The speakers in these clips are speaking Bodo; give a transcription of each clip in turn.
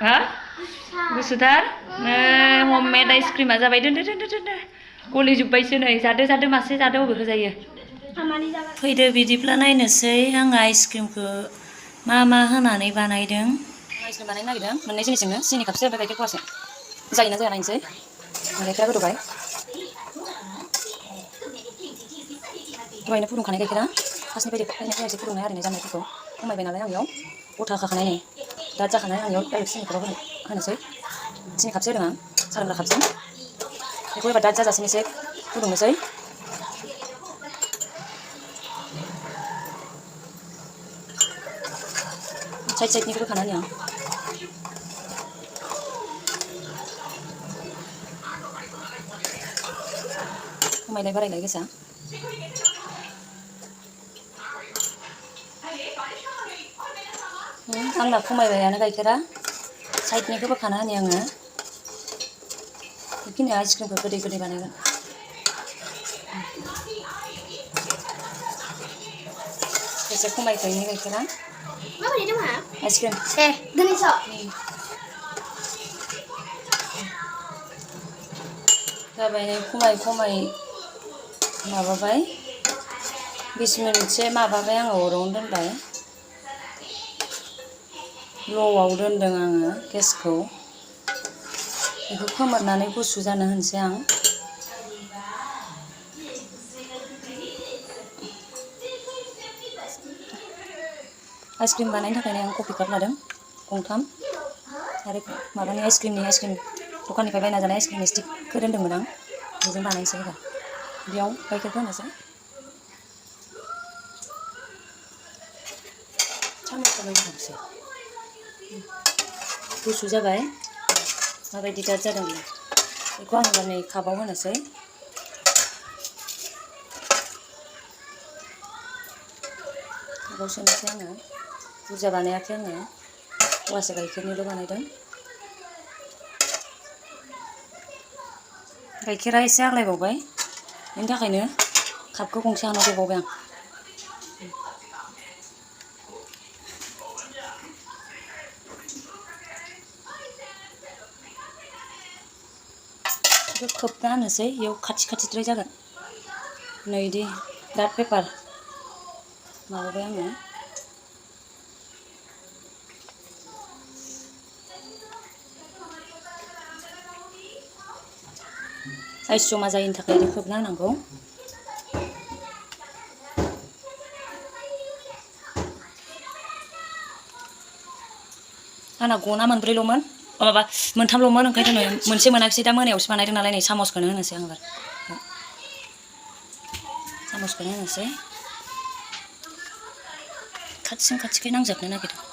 हा गुसुथार हममेड आइसक्रिमा जाबाय दोनदो दोनदो दोनदो गलिजोब्बायसो नै जादो जादो मासे जादो अबेखौ जायो फैदो बिदिब्ला नायनोसै आङो आइसक्रिमखौ मा होनानै बानायदों आइसक्रिम बानायनो नागिरदों मोननै जिनिसजोंनो सिनि कापसे ओमफ्राय गाइखेर फवासे जायोना जाया नायनोसै गाइखेरा गोदौबाय दहायनो फुदुंखानाय गाइखेरा फार्स्टनिफ्राय एसे फुदुंनाय आरिनाय जानायफोरखौ खमायबाय नालाय आं बेयाव गथा खाखानाय नै दा जाखानाय आं बेयाव डाइरेक्ट सिनिखौल' होनोसै सिनि कापसे होदों आं सालोंग्रा कापजों बेखौ एबार दाद जाजासिम एसे फुदुंनोसै साइड साइडनिखौ होखानानै आं खमायलाय बारायलाय गोसा आंना खमायबायानो गाइखेरा साइडनिखौ बोखाना होनि आङो बेखिनि आइसक्रिमखौ गोदै गोदै बानायगोन एसे खमायखायनि गाइखेरा आइसक्रिम जाबाय नै खमाय माबाबाय 20 मिनिटसो माबाबाय आङो अरावनो दोनबाय ल'आव दोनदों आङो गेसखौ बेखौ खोमोरनानै गुसु जानो होनोसै आं आइसक्रिम बानायनो थाखायनो आं कफि काप लादों गंथाम आरो माबानि आइसक्रिम दखाननिफ्राय बायना जानाय आइसक्रिमनि स्टिकखौ दोन्दोंमोन आं बेजों बानायनोसै एबार बेयाव गाइखेरखौ होनोसै गुसु जाबाय माबायदि दाद जादों बेखौ आं एबार नै कापाव होनोसै कापाव सोनोसै आङो बुरजा बानायाखै आङो फवासे गाइखेरनिल' बानायदों गाइखेरा एसे आग्लायबावबाय बेनि थाखायनो कापखौ गंसे आनाव देबावबाय आं बेखौ खोबना होनोसै बेयाव खाथिद्राय जागोन नै बिदि डार्क पेपार माबाबाय आङो आइस जमा जायैनि थाखाय बिदि खोबना होनांगौ आंना गना मोनब्रैल'मोन माबा मोनथामल'मोन ओंखायनोथ' मोनसे मोनाखिसै दा मोनायावसो बानायदों नालाय नै सामसखौनो होनोसै आं एबार सामसखौनो होनोसै खाथिखाय नांजाबनो नागिरदों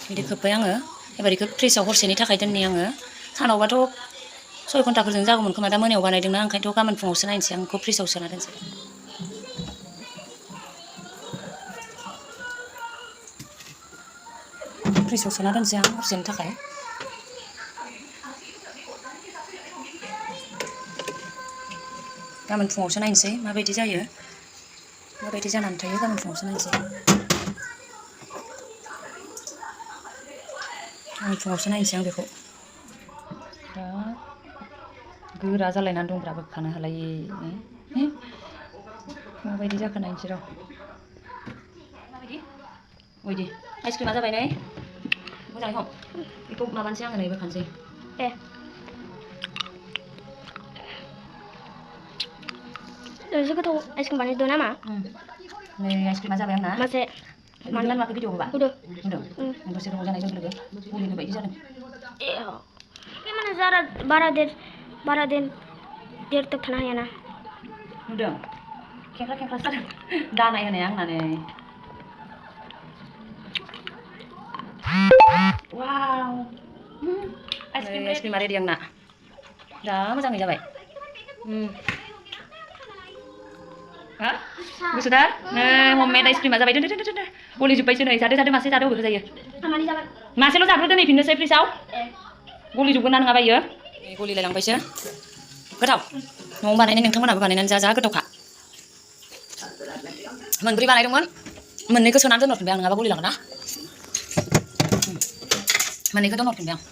बिदि खोब्बाय आङो एबार बेखौ फ्रिजआव हरसेनि थाखाय दोननि आङो सानावबाथ' 6 घन्टाफोरजों जागौमोन खोमा दा मोनायाव बानायदोंना ओंखायनोथ' गाबोन फुङावसो नायनोसै आं बेखौ फ्रिजआव सोना दोनसै फ्रिजआव सोना दोनसै आं हरसेनि थाखाय गाबोन फुङावसो नायनोसै माबायदि जायो माबायदि जानानै थायो गाबोन फुङावसो नायनोसै गाबोन फुङावसो नायनोसै आं बेखौ गोरा जालायनानै दंब्रा बोखानो हालायै माबायदि जाखो नायनोसै र' माबायदि आइसक्रिमा जाबाय नै मोजाङै हम बेखौ माबानोसै आङो नै बोखानोसै एसे गोथाव आइसक्रिम बानायदो नामा नै आइसक्रिमा जाबाय आंना मासे नुदोंना नुवाखै भिडिअ होबा नुदों दसे गोबाव जानाय लोगो लोगो मुलिनि बायदि जादों बे माने बारा देर तक थानो हायाना नुदों खेंख्रा जादों दानाय होनाया आंना नै वाव आइसक्रिमा रेडि आंना दा मोजाङै जाबाय हा गुसुथार हममेड आइसक्रिमा जाबाय दोनदो दोनदो दोनदो गलिजोब्बायसो नै जादो जादो मासे जादो अबेखौ जायो मासेल' जाग्रो दोनहैफिननोसै फ्रिजआव गलिजोबगोन ना नङाबा इयो गलिलायलांबायसो गोथाव न'आव बानायनाय नोंथांमोनाबो बानायनानै जा गोथावखा मोनब्रै बानायदोंमोन मोननैखौ सोनानै दोनहरफिनबाय आं नङाबा गलिलाङोना मोननैखौ दोनहरफिनबाय आं